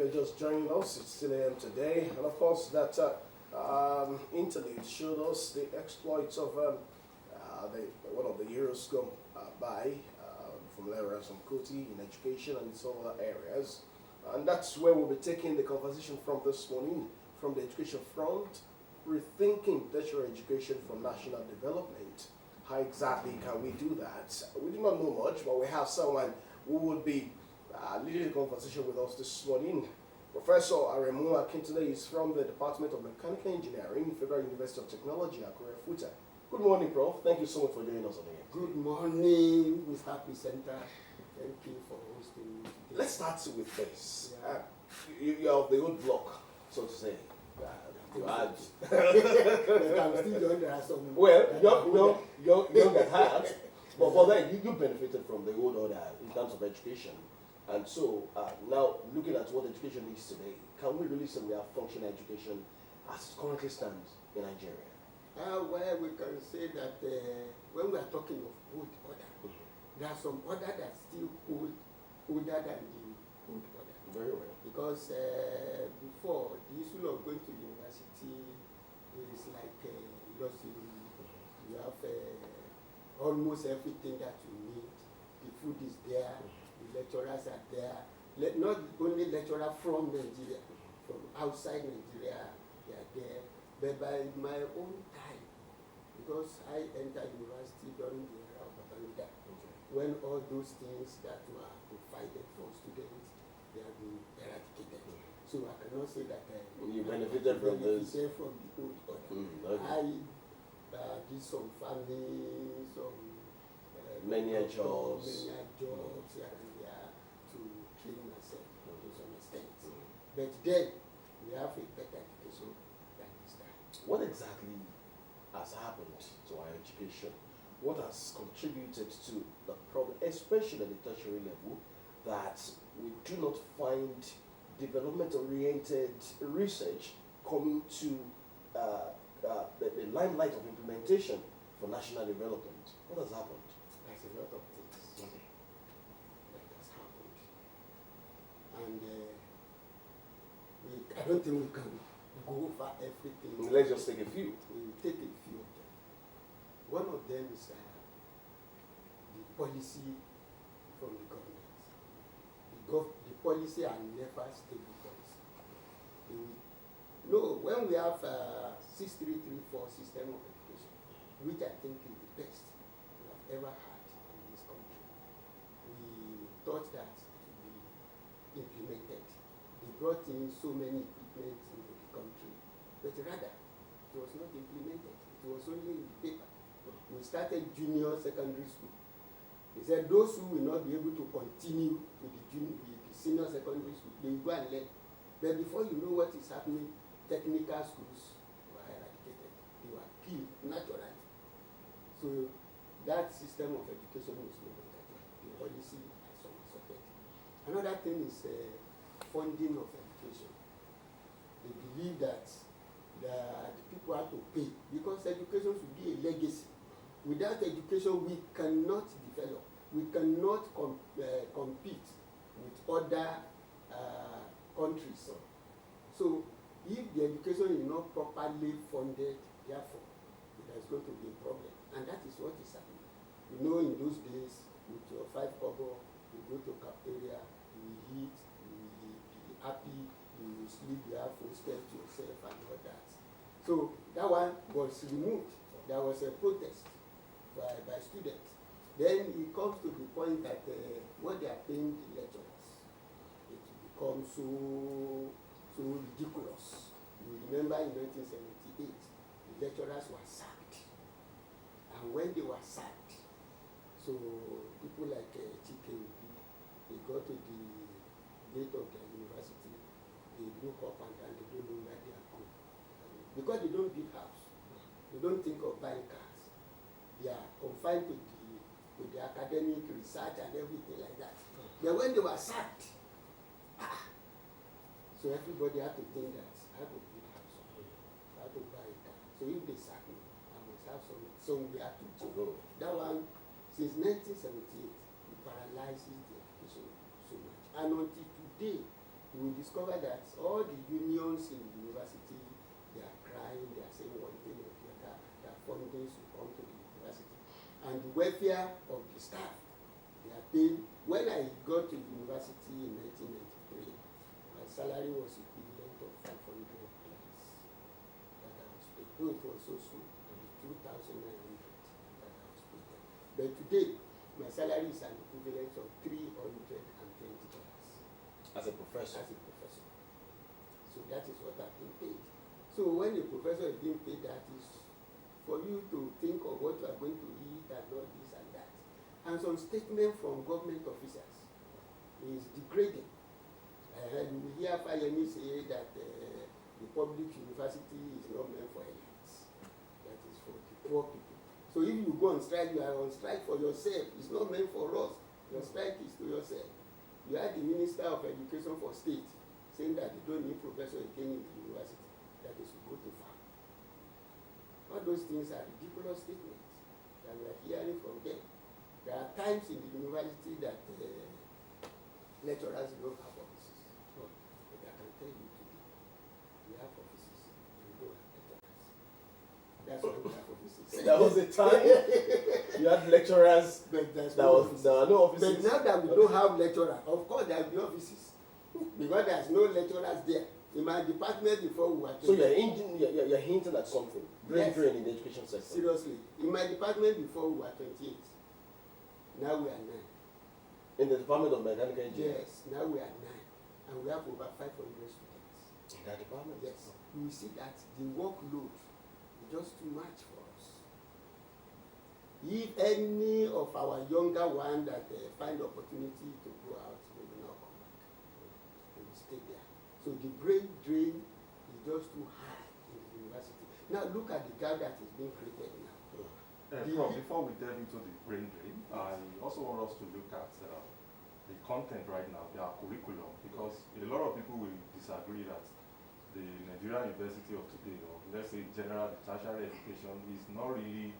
you're just joining us, it's still AM today, and of course that interlude showed us the exploits of one of the heroes gone by from Lawrence and Kuti in education and some other areas, and that's where we'll be taking the conversation from this morning, from the education front, rethinking tertiary education for national development. How exactly can we do that? We do not know much, but we have someone who would be leading the conversation with us this morning. Professor Aremu Akintele is from the Department of Mechanical Engineering, Federal University of Technology, Akure Futa. Good morning, Prof. Thank you so much for joining us on here. Good morning, Mr. Presenter. Thank you for hosting me today. Let's start with this. Yeah. You're of the old block, so to say. You had. I'm still young, there are some. Well, young at heart, but then you benefited from the old order in terms of education. And so now, looking at what education is today, can we really say we have functional education as it currently stands in Nigeria? Well, we can say that when we are talking of old order, there are some order that still older than the old order. Very well. Because before, the issue of going to university is like luxury. You have almost everything that you need. The food is there. The lecturers are there. Not only lecturers from Nigeria, from outside Nigeria, they are there. But by my own time, because I entered university during the era of Babangida, when all those things that were provided for students, they have been eradicated. So I cannot say that you benefited from this. From the old order. Okay. I did some farming, some many jobs here and there to train myself to some extent. But then we have a better education than this time. What exactly has happened to our education? What has contributed to the problem, especially at the tertiary level, that we do not find development-oriented research coming to the limelight of implementation for national development? What has happened? There's a lot of things that has happened. And I don't think we can go over everything. Let's just take a few. We will take a few of them. One of them is the policy from the government. The policy are never stable policy. When we have 6334 system of education, which I think is the best we have ever had in this country, we thought that it would be implemented. They brought in so many equipment into the country, but rather it was not implemented. It was only in the paper. We started junior secondary school. They said those who will not be able to continue with the senior secondary school, they will go and learn. But before you know what is happening, technical schools were eradicated. They were killed naturally. So that system of education is no longer there. The policy has some affected. Another thing is funding of education. They believe that the people have to pay because education should be a legacy. Without education, we cannot develop. We cannot compete with other countries. So, if the education is not properly funded, therefore, there's going to be a problem. And that is what is happening. You know, in those days, with your 5 kobo, you go to cafeteria, you eat, you will be happy, you will sleep, you have full step to yourself and all that. So, that one was removed. There was a protest by students. Then it comes to the point that what they are paying the lecturers, it becomes so ridiculous. You remember in 1978, the lecturers were sacked. And when they were sacked, so people like Chike, they go to the gate of the university, they look up and down, they don't know where they are going. Because they don't build house. They don't think of buying cars. They are confined to the academic research and everything like that. Then when they were sacked, so everybody had to think that I have to build house, I have to buy a car. So if they sack me, I must have somewhere to go. That one, since 1978, it paralyzes the education so much. And until today, you will discover that all the unions in the university, they are crying, they are saying one thing or the other, that funding should come to the university. And the welfare of the staff, they are paying. When I got to the university in 1993, my salary was equivalent of 500 dollars that I was paid. Though it was so soon, it was 2,900 that I was paid. But today, my salary is an equivalent of $320. As a professor? As a professor. So that is what I've been paid. So when a professor is being paid, that is for you to think of what you are going to eat and all this and that. And some statement from government officers is degrading. We hear Fayemi say that the public university is not meant for elites. That is for the poor people. So if you go on strike, you are on strike for yourself. It's not meant for us. Your strike is to yourself. You had the Minister of Education for State saying that they don't need professor again in the university, that they should go to farm. All those things are ridiculous statements that we are hearing from them. There are times in the university that lecturers don't have offices. No, but I can tell you today, we have offices and we don't have lecturers. That's why we have offices. That was the time you had lecturers. But there are no offices. But now that we don't have lecturers, of course there will be offices. Because there's no lecturers there. In my department before we were. So you're hinting at something. Brain drain in the education sector. Seriously. In my department before we were 28. Now we are 9. In the Department of Mechanical Engineering? Yes, now we are 9. And we have over 500 students. In that department? Yes. You will see that the workload is just too much for us. If any of our younger ones that find opportunity to go out, they will not come back. They will stay there. So the brain drain is just too high in the university. Now look at the gap that is being created now. Before we delve into the brain drain, I also want us to look at the content right now, our curriculum, because a lot of people will disagree that the Nigerian University of today, or let's say general tertiary education, is not really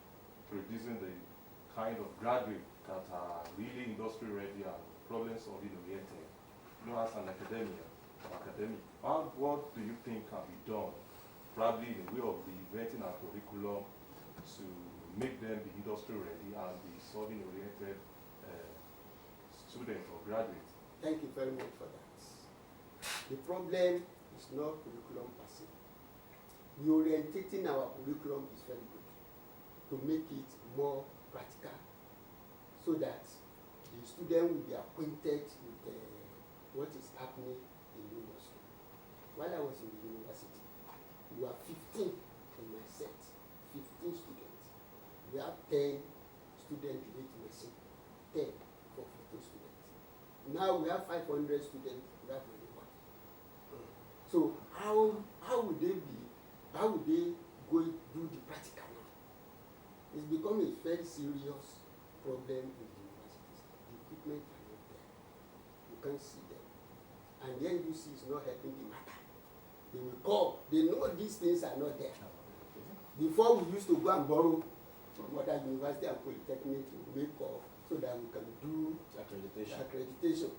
producing the kind of graduates that are really industry ready and problem solving oriented. You know, as an academic, what do you think can be done, probably in the way of reinventing our curriculum to make them be industry ready and be solving oriented students or graduates? Thank you very much for that. The problem is not curriculum per se. Reorientating our curriculum is very good to make it more practical so that the student will be acquainted with what is happening in the industry. While I was in the university, we were 15 in my set, 15 students. We have 10 students late medicine, 10 for 15 students. Now we have 500 students, we have only 1. So how would they go do the practical now? It's become a very serious problem in the universities. The equipment are not there. You can't see them. And the NUC is not helping the matter. They will call. They know these things are not there. Before we used to go and borrow from other university and polytechnic to make call so that we can do accreditation.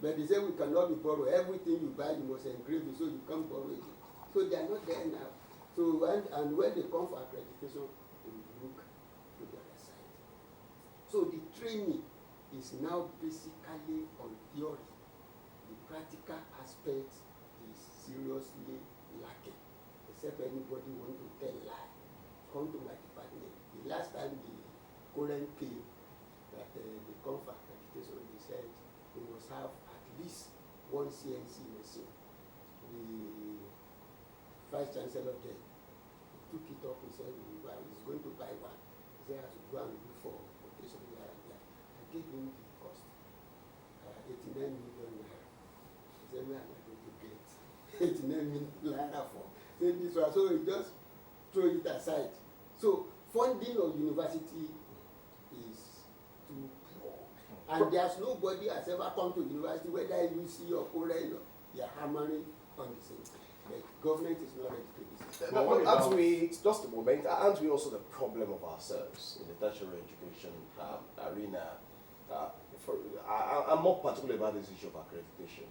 But they say we cannot be borrowed. Everything you buy, you must engrave it, so you can't borrow it. So they are not there now. So when they come for accreditation, they will look to the other side. So the training is now basically on theory. The practical aspect is seriously lacking. Except anybody want to tell lie. Come to my department. The last time the current came that they come for accreditation, they said we must have at least 1 CNC machine. The Vice Chancellor then took it up and said he's going to buy one. He said I should go and look for quotation here and there. I gave him the cost, 89 million naira. He said, where am I going to get 89 million naira for? This one. So he just throw it aside. So funding of university is too poor. And there's nobody has ever come to university, whether you see or Korean, they are hammering on the same thing. The government is not ready to do this. Aren't we, just a moment, aren't we also the problem of ourselves in the tertiary education arena? I'm more particular about this issue of accreditation.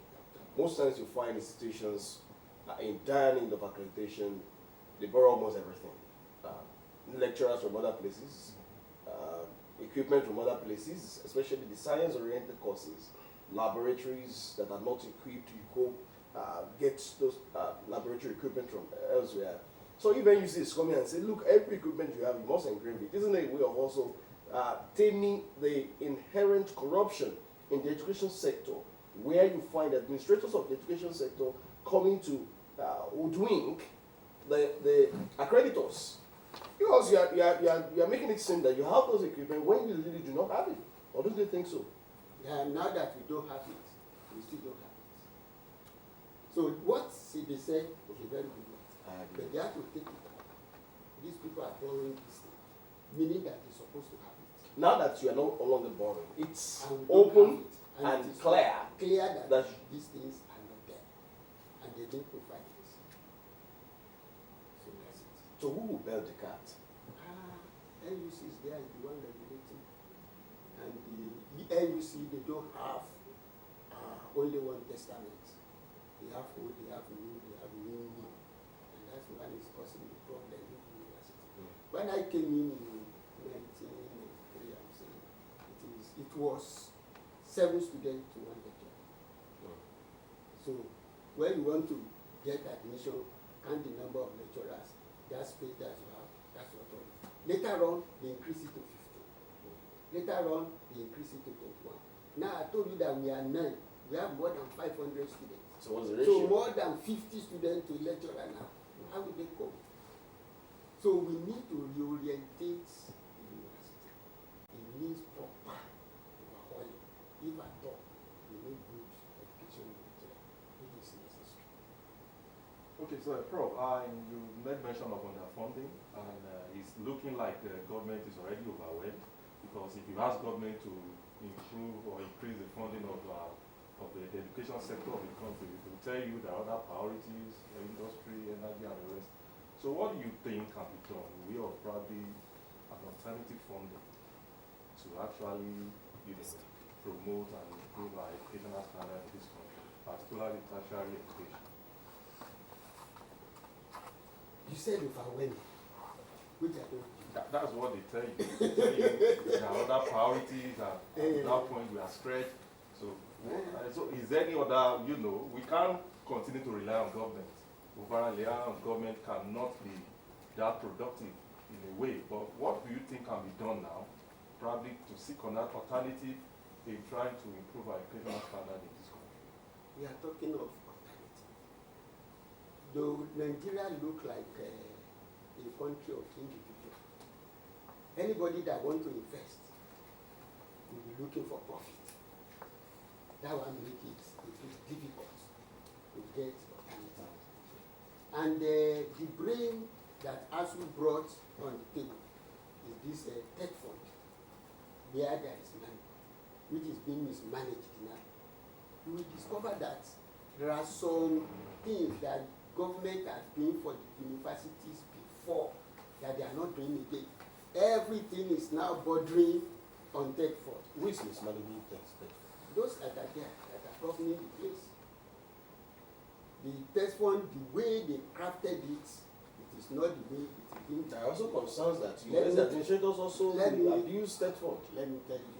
most times you find institutions in dire need of accreditation, they borrow almost everything. Lecturers from other places, equipment from other places, especially the science-oriented courses, laboratories that are not equipped, you go get those laboratory equipment from elsewhere. So even you see this coming and say, look, every equipment you have, you must engrave it. Isn't it a way of also taming the inherent corruption in the education sector, where you find administrators of the education sector coming to hoodwink the accreditors? Because you are making it seem that you have those equipment when you really do not have it. Or don't you think so? Yeah, now that we don't have it, we still don't have it. So what they said was a very good one. But they have to take it out. These people are borrowing this thing, meaning that they're supposed to have it. Now that you are no longer borrowing, it's And we don't open have it. And and it is clear. Clear that that these things are not there. And they didn't provide it. So that's it. So who will bail the cat? NUC is there, is the one regulating. And the NUC, they don't have only one testament. They have old, they have new, they have new. And that's what is causing the problem in the university. When I came in 1993, I'm saying, it was 7 students to 1 lecturer. So when you want to get admission, count the number of lecturers, that space that you have, that's what all. Later on, they increase it to 15. Later on, they increase it to 21. Now I told you that we are 9. We have more than 500 students. So what's the ratio? So more than 50 students to lecturer now. How will they cope? So we need to reorientate the university. It needs proper overhauling. If at all, we need good education lecturer. It is necessary. Okay, so Prof, you made mention of underfunding, and it's looking like the government is already overwhelmed, because if you ask government to improve or increase the funding of the education sector of the country, it will tell you there are other priorities, industry, energy, and the rest. So what do you think can be done in way of probably an alternative funding to actually, promote and improve our educational standard in this country, particularly tertiary education? You said overwhelming, which I don't. That's what they tell you. They tell you there are other priorities, and at that point we are stretched. So, so is there any other, we can't continue to rely on government. Overall, government cannot be that productive in a way. But what do you think can be done now, probably to seek an alternative in trying to improve our educational standard in this country? We are talking of alternative. Though Nigeria look like a country of individuals, anybody that wants to invest will be looking for profit. That one make it difficult to get alternative. And the brain that ASU brought on the table is this tech fund, where there is money, which is being mismanaged now. You will discover that there are some things that government has been for the universities before that they are not doing again. Everything is now bordering on tech fund. Who is mismanaging tech fund? Those that are there, that are governing the place. The test fund, the way they crafted it, it is not the way it is being. There are also concerns that university administrators also abuse tech fund. Let me tell you,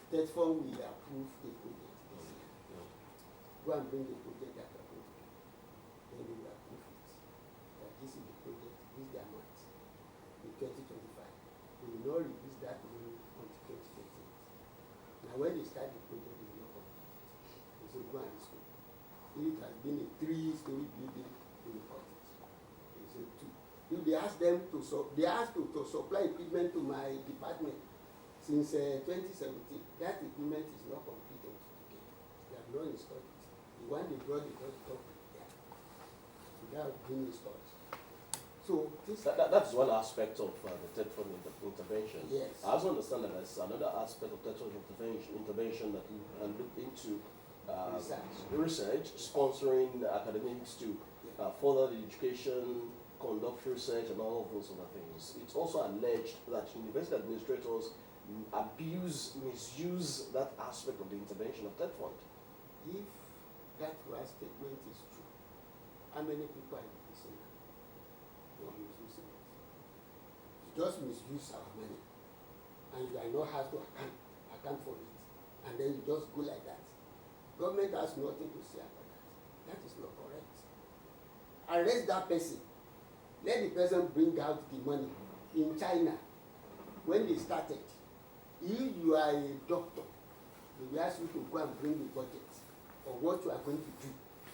tech fund will approve a project this year. Go and bring the project that approved. Then they will approve it. That this is the project, this is the amount. In 2025. We will not release that money until 2028. Now when they start the project, they will not complete it. They say go and school. If it has been a 3-story building, they will cut it. They say 2. If they ask them to supply equipment to my department since 2017, that equipment is not completed today. They have not installed it. The one they brought, they just stopped it there. Without being installed. So that's one aspect of the tech fund intervention. Yes. I also understand that there's another aspect of tech fund intervention that we can look into research, sponsoring academics to further the education, conduct research, and all of those other things. It's also alleged that university administrators misuse that aspect of the intervention of tech fund. If that one statement is true. How many people are using it? They are misusing it. You just misuse our money, and you are not have to account for it, and then you just go like that. Government has nothing to say about that. That is not correct. Arrest that person. Let the person bring out the money. In China, when they started, if you are a doctor, they will ask you to go and bring the budget of what you are going to do,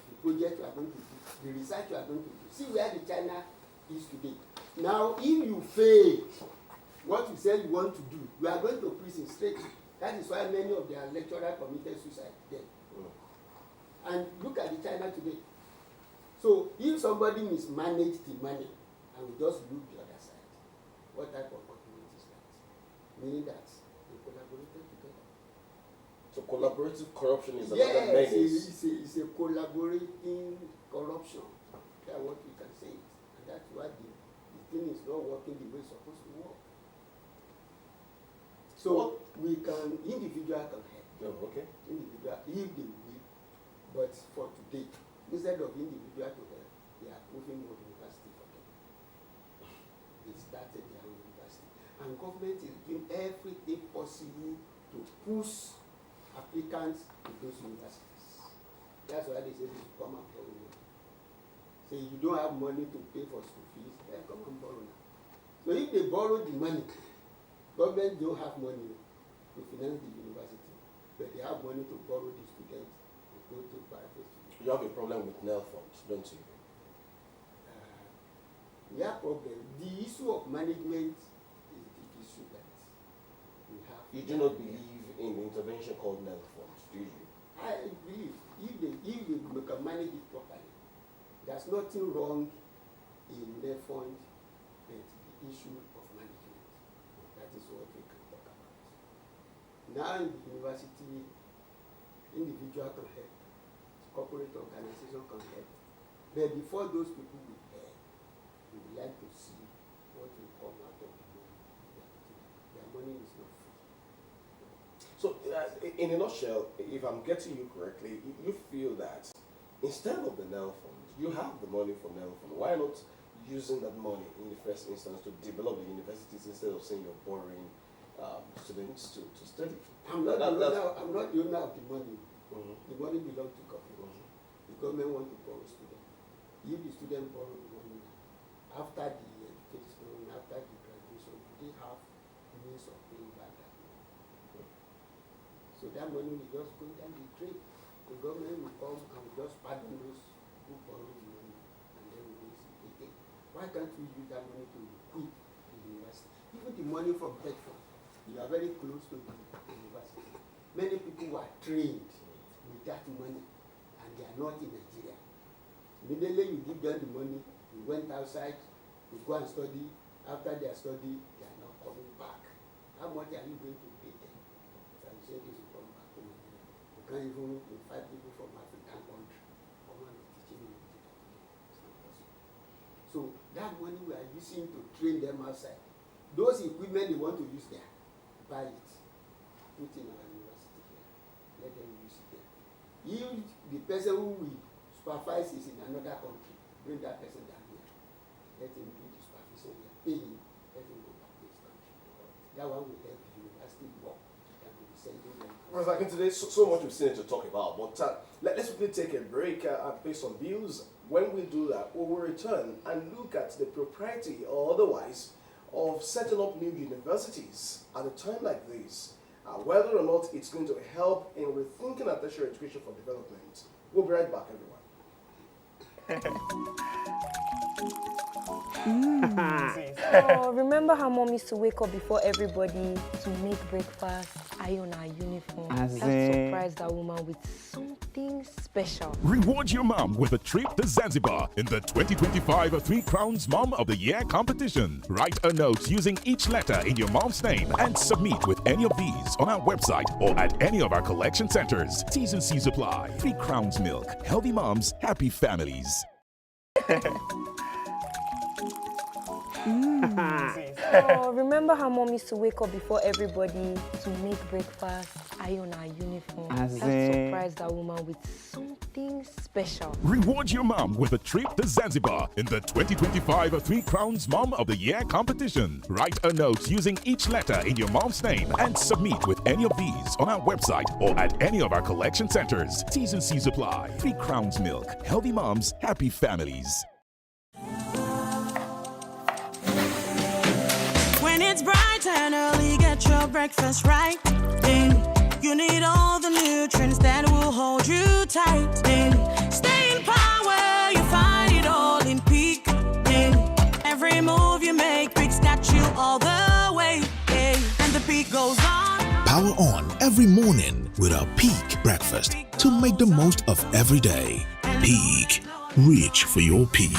the project you are going to do, the research you are going to do. See where the China is today. Now, if you fail what you said you want to do, you are going to prison straight. That is why many of their lecturers committed suicide there. And look at the China today. So if somebody mismanaged the money and we just look the other side, what type of document is that? Meaning that they collaborated together. So collaborative corruption is another menace. It's a collaborating corruption. That's what we can say. And that's why the thing is not working the way it's supposed to work. So we can, individual can help. Oh, okay. Individual, if they will. But for today, instead of individual to help, they are moving more university for them. They started their own university. And government is doing everything possible to push applicants to those universities. That's why they say they should come and borrow money. Say you don't have money to pay for school fees, then come and borrow now. So if they borrow the money, government don't have money to finance the university, but they have money to borrow the students to go to private students. You have a problem with NEL funds, don't you? We have problem. The issue of management is the issue that we have. You do not believe in the intervention called NEL funds, do you? I believe if we can manage it properly, there's nothing wrong in NEL fund, but the issue of management. That is what we can talk about. Now in the university, individual can help, corporate organization can help, but before those people will help, we would like to see what will come out of the money. Their money is not free. So, in a nutshell, if I'm getting you correctly, you feel that instead of the NEL fund, you have the money for NEL fund. Why not using that money in the first instance to develop the universities instead of saying you're borrowing students to study? I'm not the owner of the money. Mm-hmm. The money belongs to government. The government wants to borrow students. If the student borrow the money after the education, after the graduation, they have means of paying back that money. So that money will just go down the drain. The government will come and will just pardon those who borrow the money, and then we will see again. Why can't we use that money to equip the university? Even the money from Bedford, you are very close to the university. Many people were trained with that money, and they are not in Nigeria. Immediately you give them the money, you went outside, you go and study. After their study, they are not coming back. How much are you going to pay them? So you say this will come back to Nigeria. You can't even invite people from African country come and be teaching in Nigeria today. It's not possible. So that money we are using to train them outside. Those equipment they want to use there, buy it, put in our university here, let them use it there. If the person who will supervise is in another country, bring that person down here, let him do the supervision here, pay him, let him go back to his country. That one will help the university work and will be sending them. Professor Akintunde, so much we've seen to talk about, but let's quickly take a break and pay some bills. When we do that, we will return and look at the propriety or otherwise of setting up new universities at a time like this, whether or not it's going to help in rethinking our tertiary education for development. We'll be right back, everyone. Oh, remember how mom used to wake up before everybody to make breakfast, iron our uniform? Let's surprise that woman with something special. Reward your mom with a trip to Zanzibar in the 2025 Three Crowns Mom of the Year competition. Write a note using each letter in your mom's name and submit with any of these on our website or at any of our collection centers. T's and C's apply. 3 Crowns Milk. Healthy moms, happy families. Oh, remember how mom used to wake up before everybody to make breakfast, iron our uniform? Let's surprise that woman with something special. Reward your mom with a trip to Zanzibar in the 2025 Three Crowns Mom of the Year competition. Write a note using each letter in your mom's name and submit with any of these on our website or at any of our collection centers. T's and C's apply. 3 Crowns Milk. Healthy moms, happy families. When it's bright and early, get your breakfast right. You need all the nutrients that will hold you tight. Stay in power, you find it all in Peak. Every move you make, Peak's got you all the way. And the Peak goes on. Power on every morning with our Peak breakfast to make the most of every day. Peak. Reach for your peak.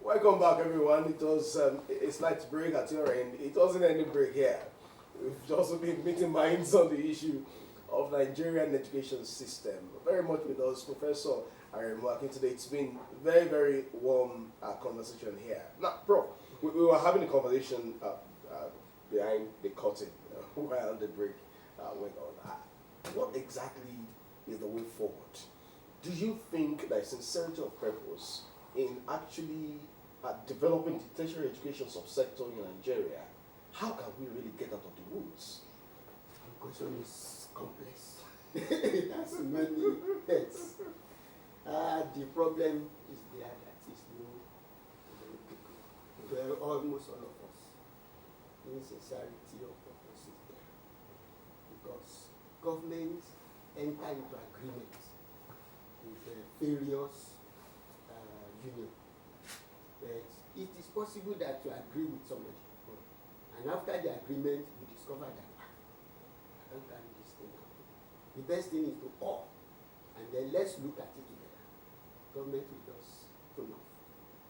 Welcome back, everyone. It was a slight break at your end. It wasn't any break here. We've also been meeting minds on the issue of Nigerian education system. Very much with us, Professor Aremu today. It's been very, very warm conversation here. Now, Prof, we were having a conversation behind the curtain while the break went on. What exactly is the way forward? Do you think there is sincerity of purpose in actually developing the tertiary education subsector in Nigeria? How can we really get out of the woods? The question is complex. That's many heads. The problem is there that is known to many people, to almost all of us. The insincerity of purpose is there. Because governments enter into agreements with various unions. But it is possible that you agree with somebody. And after the agreement, you discover that I don't carry this thing out. The best thing is to all, and then let's look at it together. Government will just turn off.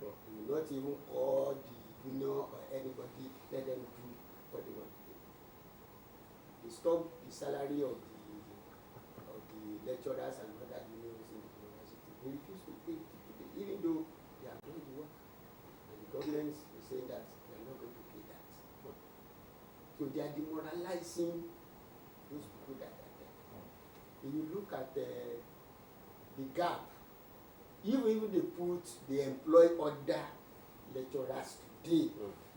You will not even call the union or anybody, let them do what they want to do. They stop the salary of the lecturers and other unions in the university. They refuse to pay, even though they are doing the work. And the government is saying that they are not going to pay that. So they are demoralizing those people that are there. If you look at the gap, even they employ other lecturers today,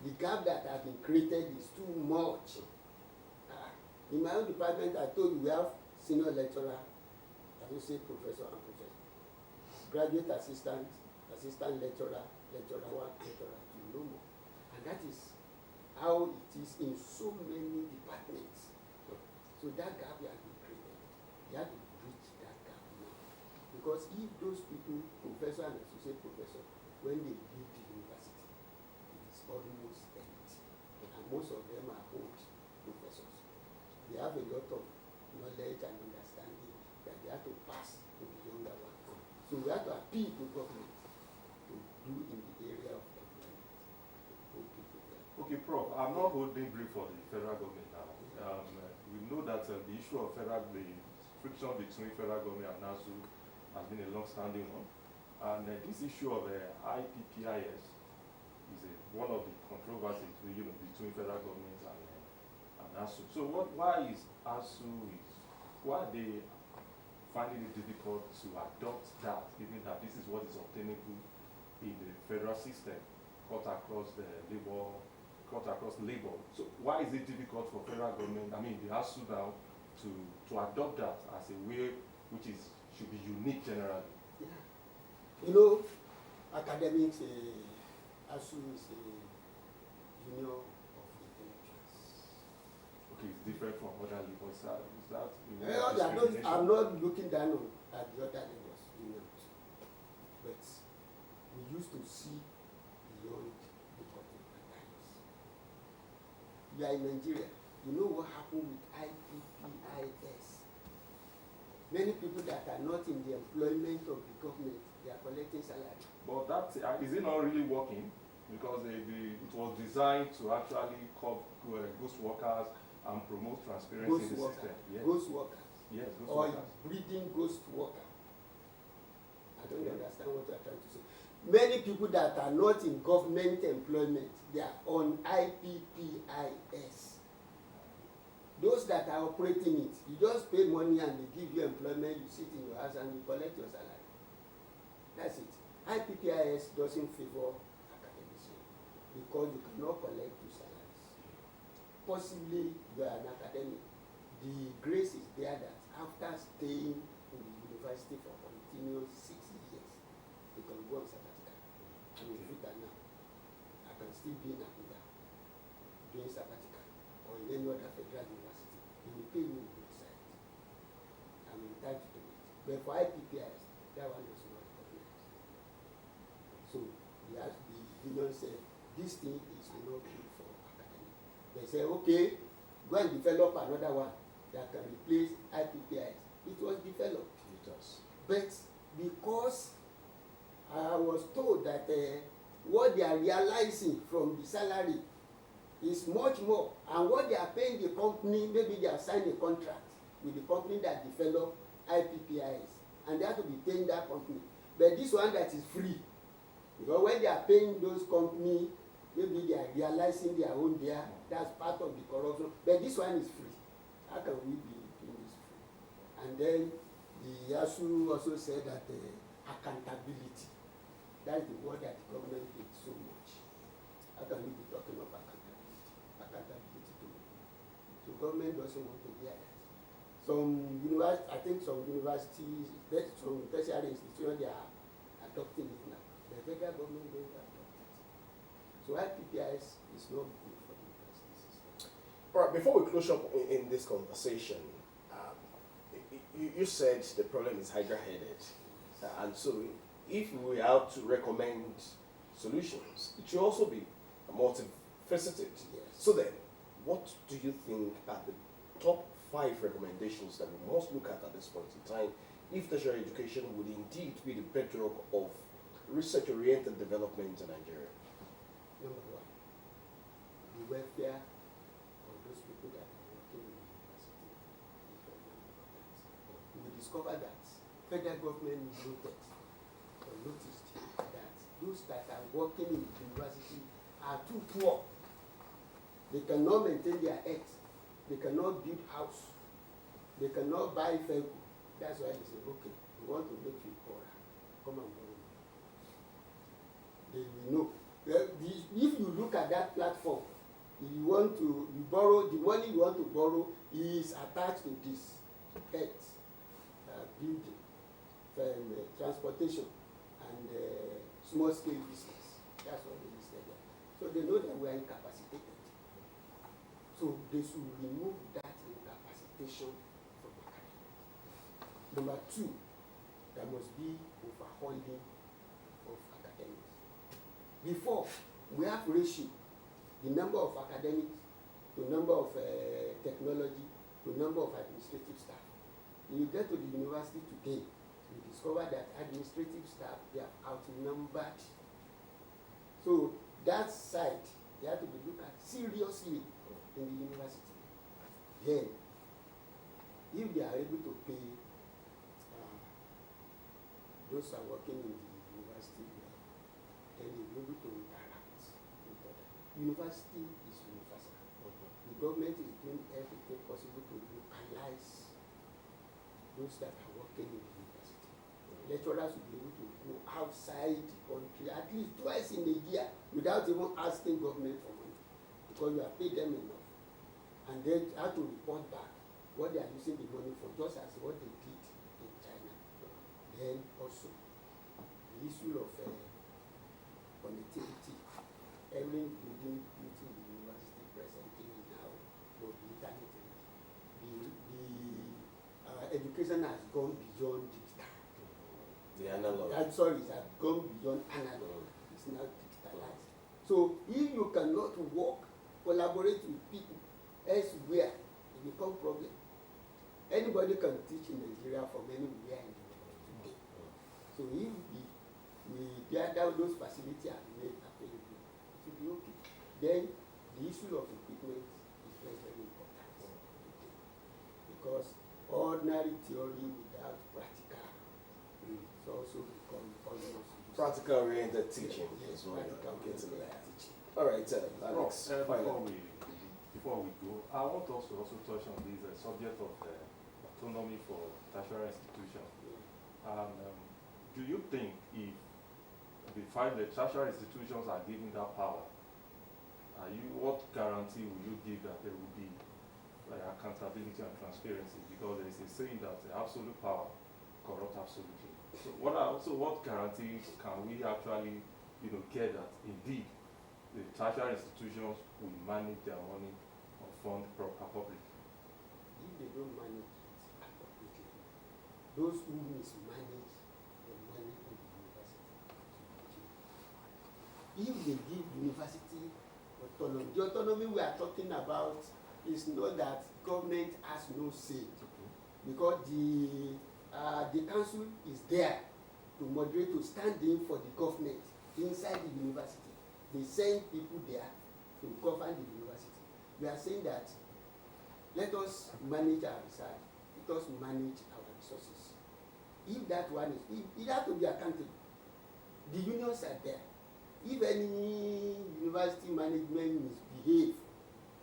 the gap that has been created is too much. In my own department, I told you we have senior lecturer, associate professor and professor, graduate assistant, assistant lecturer, lecturer 1, lecturer 2, no more. And that is how it is in so many departments. So that gap has been created. You have to bridge that gap now. Because if those people, professor and associate professor, when they leave the university, it is almost empty. And most of them are old professors. They have a lot of knowledge and understanding that they have to pass to the younger one. So we have to appeal to government to do in the area of employment. Okay, Prof, I'm not holding brief for the federal government now. We know that the issue of the friction between federal government and NASU has been a long-standing one. And this issue of IPPIS is one of the controversies between federal government and ASU. So why is ASU, why are they finding it difficult to adopt that, given that this is what is obtainable in the federal system, cut across labor? So why is it difficult for federal government, the ASU now, to adopt that as a way which should be unique generally? Yeah. You know, academics, ASU is a union of intellectuals. Okay, it's different from other labels. Is that? I'm not looking down at the other labels, unions. But we used to see beyond the contemporary times. You are in Nigeria. You know what happened with IPPIS. Many people that are not in the employment of the government, they are collecting salary. But that is it not really working? Because it was designed to actually curb ghost workers and promote transparency in the system. Yes. Ghost workers. Yes, ghost or workers. breeding ghost worker. I don't understand what you are trying to say. Many people that are not in government employment, they are on IPPIS. Those that are operating it, you just pay money and they give you employment, you sit in your house and you collect your salary. That's it. IPPIS doesn't favor academicians because you cannot collect two salaries. Possibly you are an academic. The grace is there that after staying in the university for continuous 6 years, you can go on sabbatical. I'm in Futa now. I can still be in Abuja doing sabbatical or in any other federal university. They will pay me on both sides. I'm entitled to it. But for IPPIS, that one is not recognized. So the union said, this thing is not good for academics. They say, okay, go and develop another one that can replace IPPIS. It was developed. It does. But because I was told that what they are realizing from the salary is much more, and what they are paying the company, maybe they have signed a contract with the company that developed IPPIS, and they have to be paying that company. But this one that is free, because when they are paying those companies, maybe they are realizing their own there, that's part of the corruption. But this one is free. How can we be doing this free? And then the ASU also said that accountability, that's the word that the government hates so much. How can we be talking of accountability? Accountability to me. So government doesn't want to hear that. I think some universities, some tertiary institutions, they are adopting it now. The federal government don't adopt it. So IPPIS is not good for the university system. All right, before we close up in this conversation, you said the problem is hydra-headed. And so if we have to recommend solutions, it should also be multifaceted. Yes. So then, what do you think are the top 5 recommendations that we must look at this point in time if tertiary education would indeed be the bedrock of research-oriented development in Nigeria? Number 1, the welfare of those people that are working in the university is very important. We discovered that federal government noticed that those that are working in the university are too poor. They cannot maintain their health. They cannot build house. They cannot buy vehicle. That's why they say, okay, we want to make you poorer. Come and borrow. They will know. If you look at that platform, you borrow, the money you want to borrow is attached to this health, building, transportation, and small scale business. That's what they listed there. So they know that we are incapacitated. So they should remove that incapacitation from academics. Number 2, there must be overhauling of academics. Before, we have ratio, the number of academics to number of technology to number of administrative staff. When you get to the university today, you discover that administrative staff, they are outnumbered. So that side, they have to be looked at seriously in the university. Then, if they are able to pay those who are working in the university, then they will be able to interact with others. University is universal. The government is doing everything possible to localize those that are working in the university. Lecturers will be able to go outside the country at least twice in a year without even asking government for money, because you have paid them enough. And then have to report back what they are using the money for, just as what they did in China. Then also, the issue of education has gone beyond digital. The analog. I'm sorry, it has gone beyond analog. It's now digitalized. So if you cannot work, collaborate with people elsewhere, it becomes problem. Anybody can teach in Nigeria from anywhere in the world today. So if we gather those facilities are made available, it will be okay. Then the issue of equipment is very, very important today. Because ordinary theory without practical will also become almost useless. Practical oriented teaching Yes, is what practical you're getting oriented at. teaching. All right, Alex. Before we go, I want us to also touch on this subject of autonomy for tertiary institutions. Do you think if the tertiary institutions are given that power, what guarantee will you give that there will be accountability and transparency? Because there is a saying that absolute power corrupts absolutely. So what guarantee can we actually get that indeed the tertiary institutions will manage their money or fund appropriately? If they don't manage it appropriately, those who mismanage the money in the university, if they give university autonomy, the autonomy we are talking about is not that government has no say, because the council is there to moderate, to stand in for the government inside the university. They send people there to govern the university. We are saying that let us manage our research, let us manage our resources. If that one is, it has to be accountable. The unions are there. If any university management misbehave,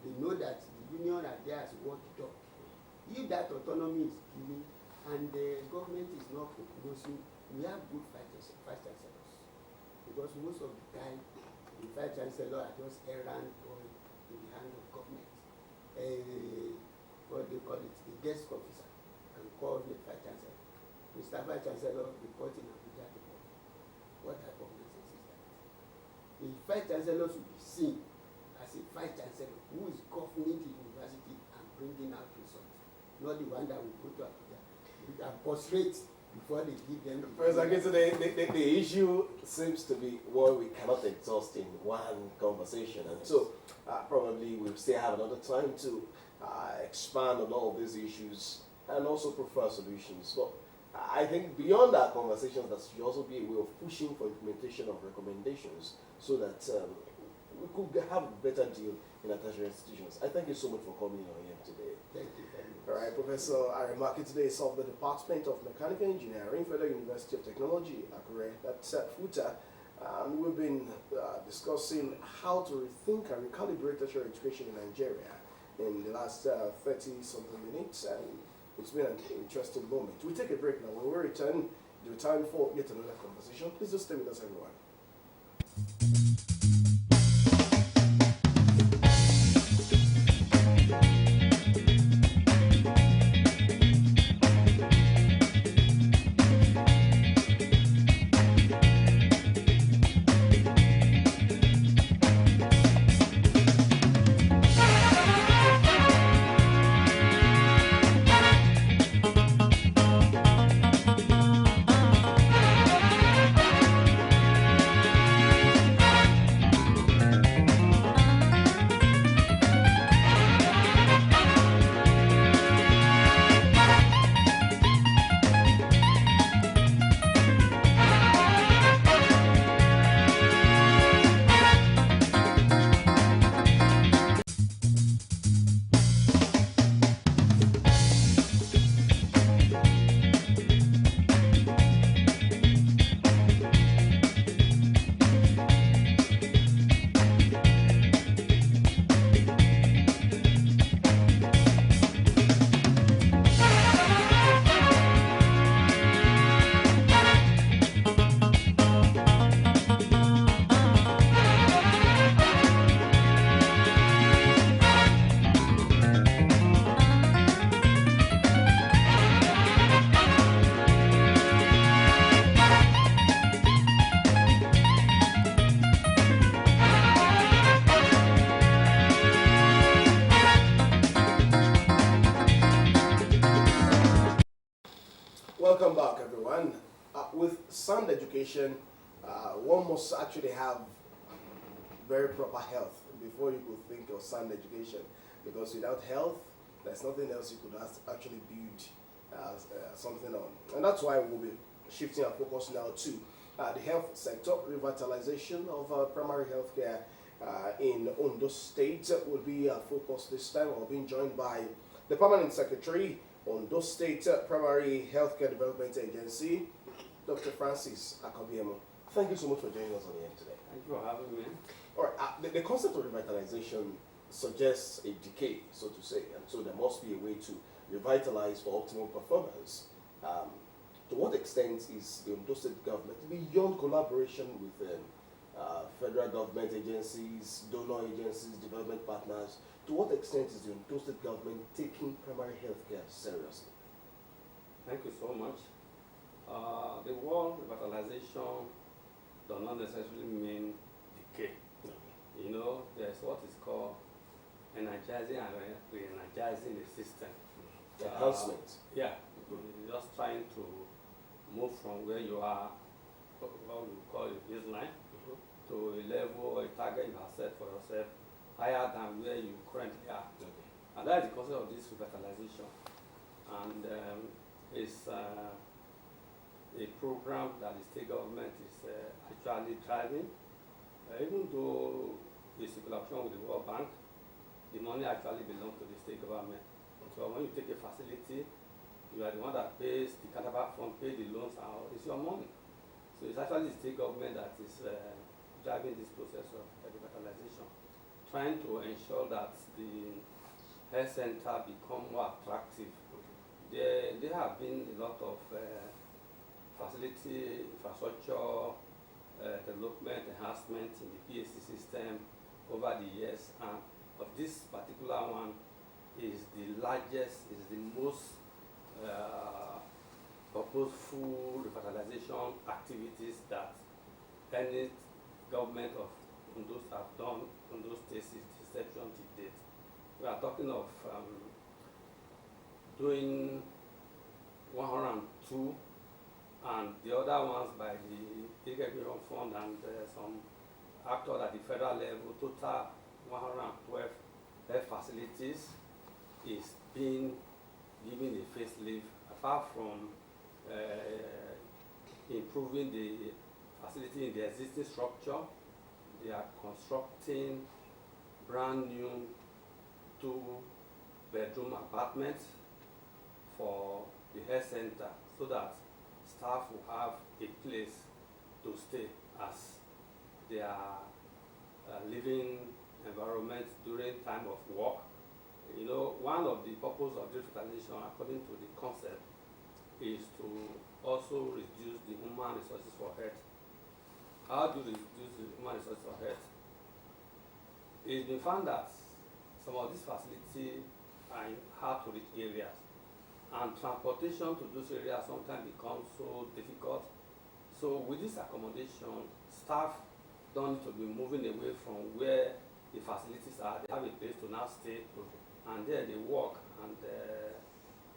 they know that the union are there as watchdog. If that autonomy is given and the government is not proposing, we have good vice chancellors. Because most of the time, the vice chancellor are just errand boy in the hand of government. What they call it, the desk officer can call the vice chancellor. Mr. Vice Chancellor report in Abuja to board. What type of nonsense is that? The vice chancellor should be seen as a vice chancellor who is governing the university and bringing out results, not the one that will go to Abuja and prostrate before they give them. Professor Akintu, the issue seems to be one we cannot exhaust in one conversation, and so probably we'll still have another time to expand on all these issues and also prefer solutions. But I think beyond our conversations, there should also be a way of pushing for implementation of recommendations so that we could have a better deal in our tertiary institutions. I thank you so much for coming on here today. Thank you very much. All right, Professor Arimaki today is of the Department of Mechanical Engineering, Federal University of Technology, Akure, that's FUTA. And we've been discussing how to rethink and recalibrate tertiary education in Nigeria in the last 30-something minutes, and it's been an interesting moment. We'll take a break now. When we return, do time for yet another conversation. Please just stay with us, everyone. luck, everyone. With sound education, one must actually have very proper health before you could think of sound education. Because without health, there's nothing else you could actually build something on. And that's why we'll be shifting our focus now to the health sector. Revitalization of primary health care in Ondo State will be our focus this time. We're being joined by the Permanent Secretary, Ondo State Primary Healthcare Development Agency, Dr. Francis Akabiemo. Thank you so much for joining us on the end today. Thank you for having me. All right, the concept of revitalization suggests a decay, so to say, and so there must be a way to revitalize for optimal performance. To what extent is the Ondo State government, beyond collaboration with federal government agencies, donor agencies, development partners, to what extent is the Ondo State government taking primary health care seriously? Thank you so much. The word revitalization does not necessarily mean decay. You know, there's what is called energizing and re-energizing the system. Enhancement. Yeah, you're just trying to move from where you are, what we call a baseline, to a level or a target you have set for yourself higher than where you currently are. And that is the concept of this revitalization. And it's a program that the state government is actually driving. Even though it's in collaboration with the World Bank, the money actually belongs to the state government. So when you take a facility, you are the one that pays the counterpart fund, pay the loans, and it's your money. So it's actually the state government that is driving this process of revitalization, trying to ensure that the health center become more attractive. There have been a lot of facility, infrastructure, development, enhancement in the PAC system over the years, and of this particular one is the largest, is the most purposeful revitalization activities that any government of Ondo have done on those states inception to date. We are talking of doing 102, and the other ones by the Irrigation Fund and some actors at the federal level. Total 112 health facilities is being given a facelift, apart from improving the facility in the existing structure. They are constructing brand new 2-bedroom apartments for the health center so that staff will have a place to stay as their living environment during time of work. You know, one of the purposes of revitalization, according to the concept, is to also reduce the human resources for health. How do you reduce the human resources for health? It's been found that some of these facilities are in hard-to-reach areas, and transportation to those areas sometimes becomes so difficult. So with this accommodation, staff don't need to be moving away from where the facilities are. They have a place to now stay, and there they work and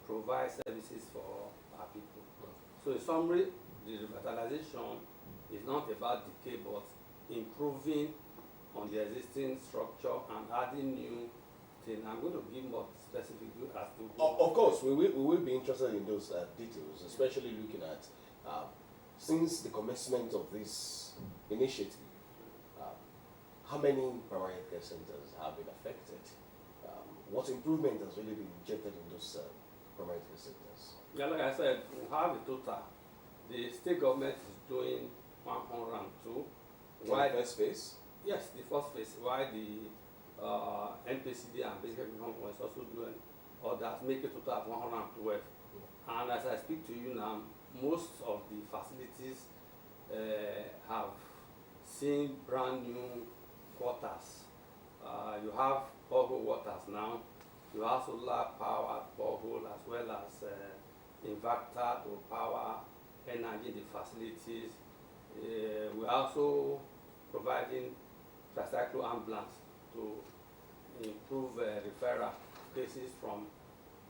provide services for our people. So in summary, the revitalization is not about decay, but improving on the existing structure and adding new things. I'm going to give more specific as to. Of course, we will be interested in those details, especially looking at since the commencement of this initiative, how many primary healthcare centers have been affected? What improvement has really been injected in those primary healthcare centers? Yeah, like I said, we have a total. The state government is doing 102. Why the first phase? Yes, the first phase. Why the NPCD and basic income is also doing others, make a total of 112. And as I speak to you now, most of the facilities have seen brand new quarters. You have borehole waters now. You have solar powered borehole as well as inverter to power energy in the facilities. We're also providing tricycle ambulance to improve referral cases from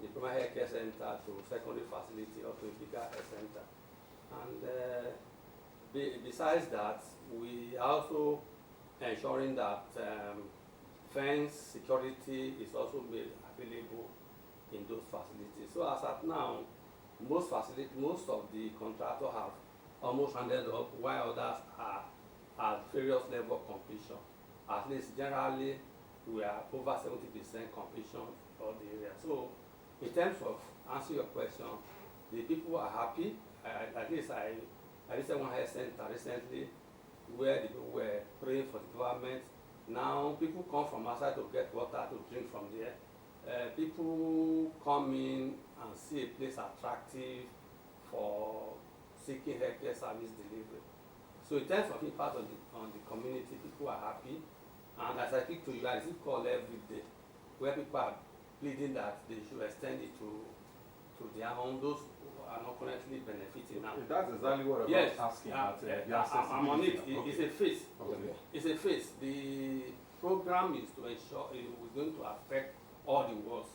the primary health care center to secondary facility or to a bigger health center. And besides that, we are also ensuring that fence security is also made available in those facilities. So as at now, most of the contractors have almost rounded up, while others are at various level of completion. At least generally, we are over 70% completion for the area. So in terms of answer your question, the people are happy. At least I visited one health center recently where the people were praying for the government. Now people come from outside to get water to drink from there. People come in and see a place attractive for seeking healthcare service delivery. So in terms of impact on the community, people are happy. And as I speak to you, I receive call every day where people are pleading that they should extend it to their own, those who are not currently benefiting now. That's exactly what I was Yes, asking. I'm on it. It's a phase. Okay. It's a phase. The program is to ensure we're going to affect all the wards.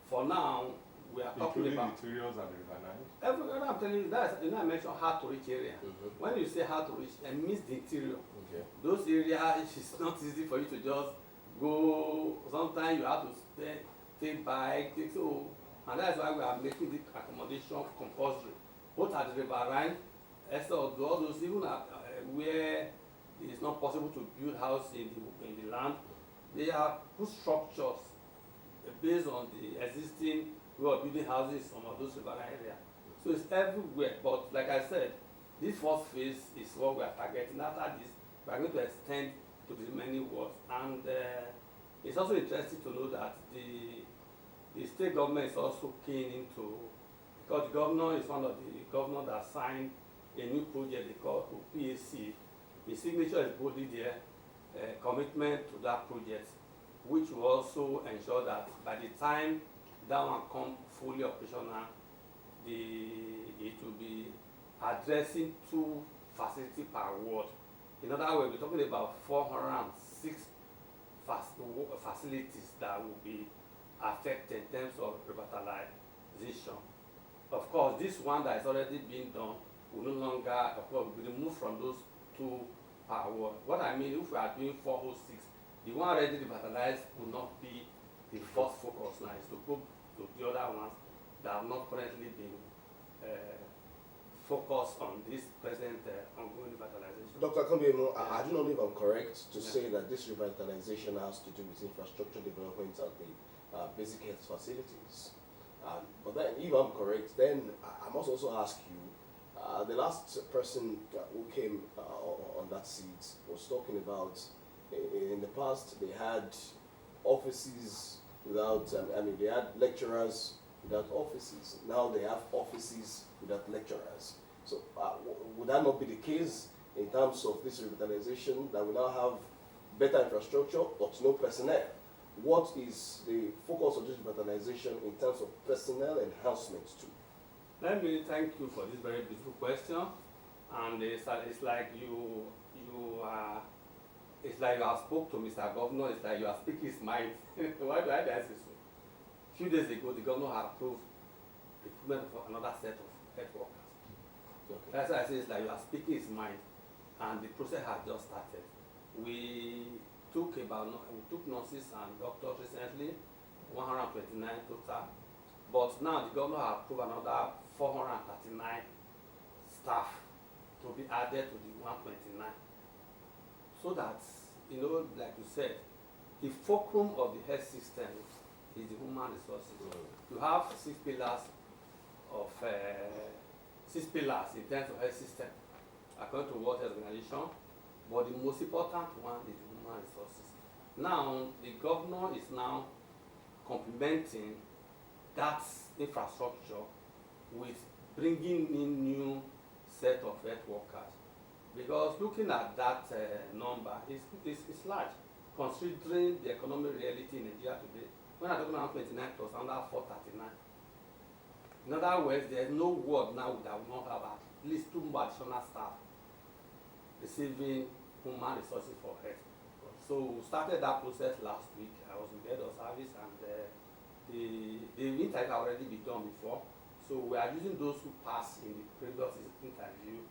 For now, we are talking Including about the interiors and the riverine. every, I'm telling you that I mentioned hard to reach area. When you say hard to reach, it means the interior. Okay. Those areas, it's not easy for you to just go. Sometimes you have to take bike, so, and that's why we are making the accommodation compulsory, both at the riverine, all those even where it is not possible to build house in the land. They are put structures based on the existing way of building houses in some of those riverine areas. So it's everywhere. But like I said, this first phase is what we are targeting. After this, we are going to extend to the remaining wards. And it's also interesting to know that the state government is also keen into, because the governor is one of the governors that signed a new project they call PAC. His signature is boldly there, commitment to that project, which will also ensure that by the time that one comes fully operational, it will be addressing 2 facilities per ward. In other words, we're talking about 406 facilities that will be affected in terms of revitalization. Of course, this one that is already being done will no longer, of course, be removed from those 2 per ward. What I mean, if we are doing 406, the one already revitalized will not be the first focus now. It's to go to the other ones that have not currently been focused on this present ongoing revitalization. Dr. Kambiemo, I do not know if I'm correct to say that this revitalization has to do with infrastructure development at the basic health facilities. But then, if I'm correct, then I must also ask you, the last person who came on that seat was talking about, in the past, they had offices without, they had lecturers without offices. Now they have offices without lecturers. So would that not be the case in terms of this revitalization, that we now have better infrastructure but no personnel? What is the focus of this revitalization in terms of personnel enhancements too? Let me thank you for this very beautiful question. And it's like you have spoke to Mr. Governor. It's like you are speaking his mind. Why do I say so? A few days ago, the governor had approved recruitment for another set of health workers. Okay. That's why I say it's like you are speaking his mind, and the process has just started. We took nurses and doctors recently, 129 total. But now the governor has approved another 439 staff to be added to the 129. So that, like you said, the fulcrum of the health system is the human resources. You have 6 pillars in terms of health system, according to World Health Organization, but the most important one is the human resources. Now, the governor is now complementing that infrastructure with bringing in new set of health workers. Because looking at that number, it's large, considering the economic reality in Nigeria today. When I'm talking about 29 plus under 439. In other words, there's no ward now that will not have at least 2 more additional staff receiving human resources for health. So we started that process last week. I was in the head of service, and the interview had already been done before, so we are using those who passed in the previous interview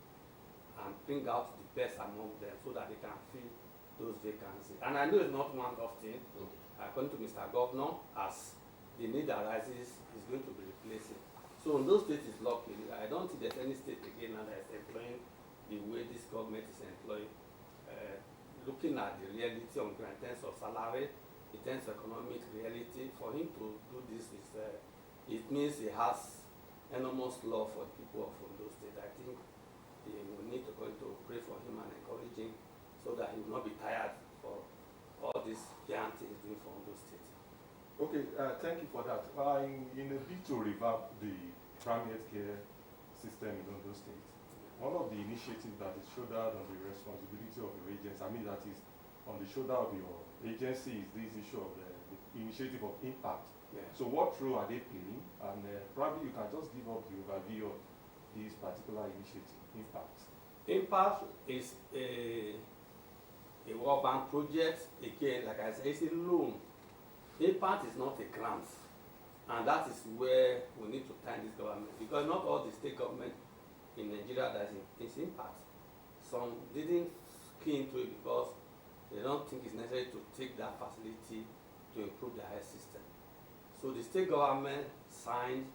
and bring out the best among them so that they can fill those vacancies. And I know it's not one off thing. According to Mr. Governor, as the need arises, is going to be replacing. So in those states is lucky. I don't think there's any state again now that is employing the way this government is employing. Looking at the reality on in terms of salary, in terms of economic reality, for him to do this is, it means he has enormous love for the people of Ondo State. I think we need to pray for him and encourage him so that he will not be tired for all this giant thing he's doing for Ondo State. Okay, thank you for that. In a bid to revamp the primary health care system in Ondo State, one of the initiatives that is shouldered on the responsibility of your agency, I mean that is on the shoulder of your agency, is this issue of the initiative of impact. Yeah. So what role are they playing? And probably you can just give up the overview of this particular initiative, impact. Impact is a World Bank project. Again, like I said, it's a loan. Impact is not a grant. And that is where we need to thank this government, because not all the state government in Nigeria that is impact. Some didn't key into it because they don't think it's necessary to take that facility to improve their health system. So the state government signed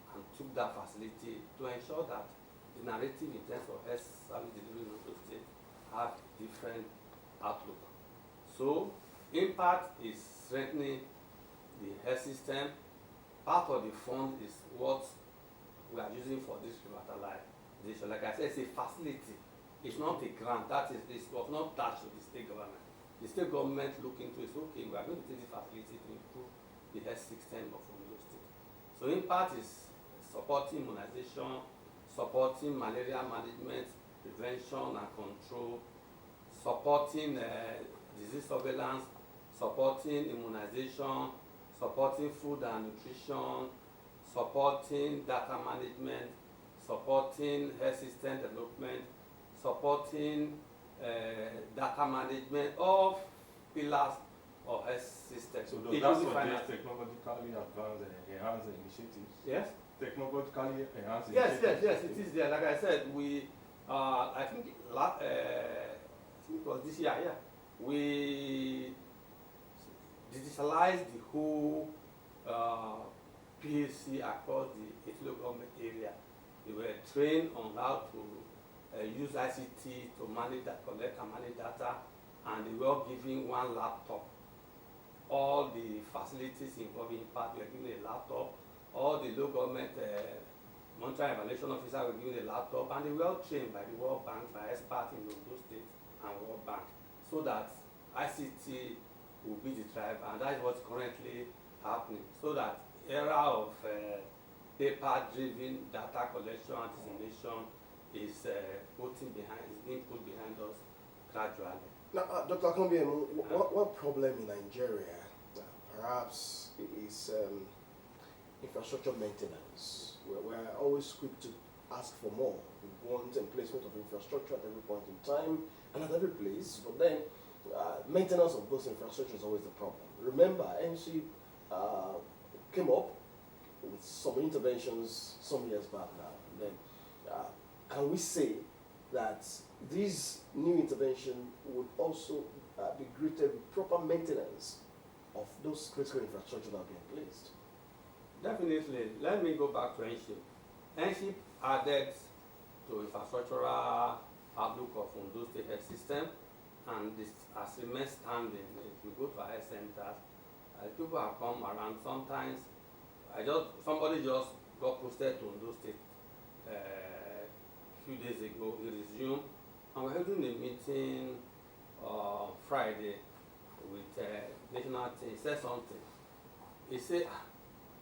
and took that facility to ensure that the narrative in terms of health service delivery in those states have different outlook. So impact is strengthening the health system. Part of the fund is what we are using for this revitalization. Like I said, it's a facility. It's not a grant. It was not attached to the state government. The state government look into it, okay, we are going to take this facility to improve the health system of Ondo State. So impact is supporting immunization, supporting malaria management, prevention and control, supporting disease surveillance, supporting immunization, supporting food and nutrition, supporting data management, supporting health system development, supporting data management of pillars of health system. So does that suggest technologically advanced enhanced initiatives? Yes? Technologically enhanced Yes, initiatives? it is there. Like I said, we, I think it was this year, yeah, we digitalized the whole PHC across the local government area. They were trained on how to use ICT to manage that, collect and manage data, and they were given one laptop. All the facilities involving impact were given a laptop. All the local government monitoring evaluation officers were given a laptop, and they were trained by the World Bank, by experts in Ondo State and World Bank, so that ICT will be the driver, and that is what's currently happening. So that era of paper-driven data collection and dissemination is being put behind us gradually. Now, Dr. Akombiemu, one problem in Nigeria perhaps is infrastructure maintenance. We're always quick to ask for more. We want emplacement of infrastructure at every point in time and at every place, but then maintenance of those infrastructures is always the problem. Remember, NC came up with some interventions some years back now. And then, can we say that this new intervention would also be greeted with proper maintenance of those critical infrastructure that are being placed? Definitely. Let me go back to NSHIP. NSHIP added to infrastructural outlook of Ondo State health system, and this has remained standing. If you go to our health centers, people have come around. Sometimes somebody just got posted to Ondo State a few days ago. He resumed, and we're having a meeting Friday with national team. He said something. He said,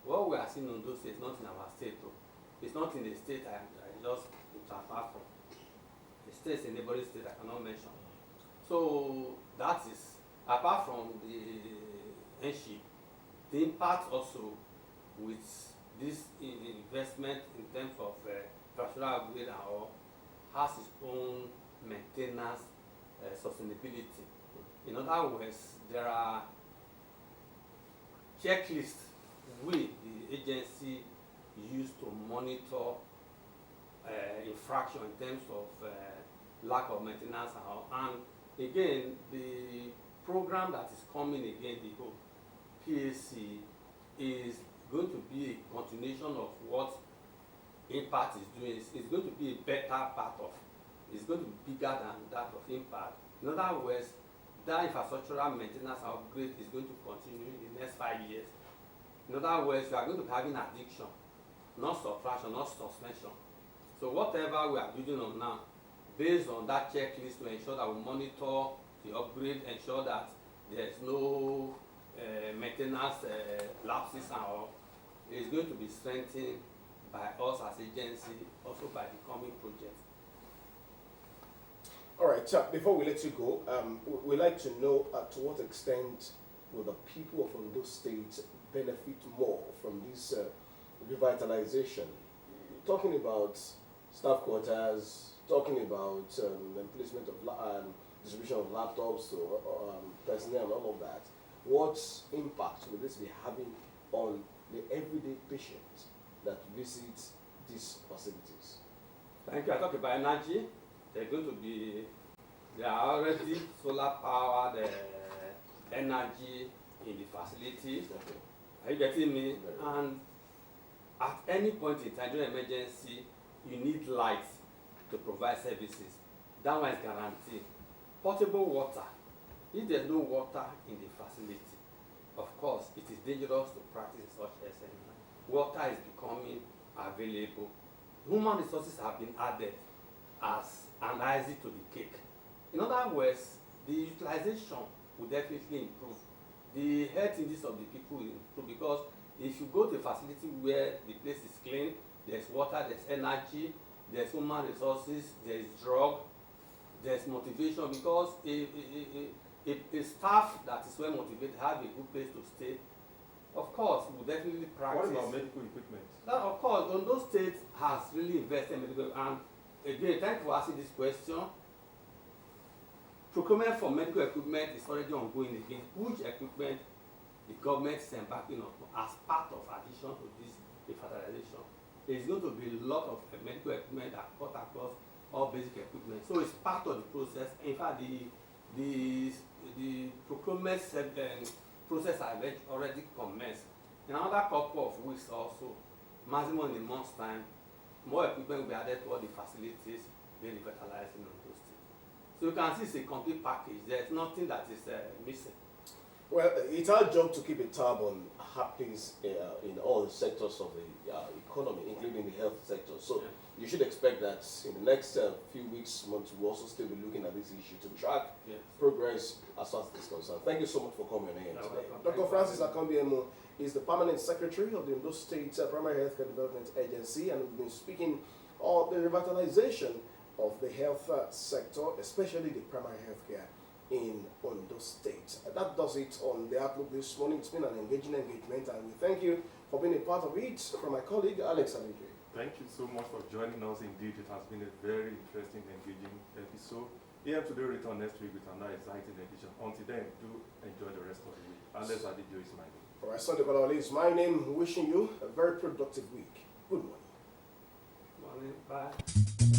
what we are seeing in Ondo State is not in our state though. It's not in the state I just transferred from. The states in neighboring state I cannot mention. So that is, apart from the NSHIP, the impact also with this investment in terms of infrastructural upgrade and all has its own maintenance sustainability. In other words, there are checklists we, the agency, use to monitor infraction in terms of lack of maintenance and all. And again, the program that is coming again, the whole PAC, is going to be a continuation of what Impact is doing. It's going to be a better part of, it's going to be bigger than that of Impact. In other words, that infrastructural maintenance and upgrade is going to continue in the next 5 years. In other words, we are going to be having addiction, not subtraction, not suspension. So whatever we are building on now, based on that checklist to ensure that we monitor the upgrade, ensure that there is no maintenance lapses and all, is going to be strengthened by us as agency, also by the coming project. All right, so before we let you go, we'd like to know to what extent will the people of Ondo State benefit more from this revitalization? Talking about staff quarters, talking about emplacement of distribution of laptops to personnel and all of that. What impact will this be having on the everyday patient that visits these facilities? Thank you. I talk about energy. There are already solar powered energy in the facilities. Okay. Are you getting me? And at any point in time during emergency, you need light to provide services. That one is guaranteed. Portable water. If there's no water in the facility, of course, it is dangerous to practice such SMI. Water is becoming available. Human resources have been added as an icing to the cake. In other words, the utilization will definitely improve. The health index of the people will improve, because if you go to a facility where the place is clean, there's water, there's energy, there's human resources, there's drug, there's motivation, because a staff that is well motivated have a good place to stay. Of course, we will definitely practice. What about medical equipment? Now, of course, Ondo State has really invested in medical, and again, thank you for asking this question. Procurement for medical equipment is already ongoing again, which equipment the government is embarking on as part of addition to this revitalization. There is going to be a lot of medical equipment that cut across all basic equipment. So it's part of the process. In fact, the procurement process has already commenced. In another couple of weeks also, maximum in a month's time, more equipment will be added to all the facilities being revitalized in Ondo State. So you can see it's a complete package. There's nothing that is missing. Well, it's our job to keep a tab on happenings in all the sectors of the economy, including the health sector. So you should expect that in the next few weeks, months, we'll also still be looking at this issue to track progress as far as this is concerned. Thank you so much for coming in today. Dr. Francis Akambiemo is the Permanent Secretary of the Ondo State Primary Healthcare Development Agency, and we've been speaking on the revitalization of the health sector, especially the primary healthcare in Ondo State. That does it on the Outlook this morning. It's been an engaging engagement, and we thank you for being a part of it. From my colleague, Alex Alidre. Thank you so much for joining us. Indeed, it has been a very interesting, engaging episode. Here today, return next week with another exciting edition. Until then, do enjoy the rest of the week. Alex Alidre is my name. All right, Sunday Balawale is my name. Wishing you a very productive week. Good morning. Morning. Bye.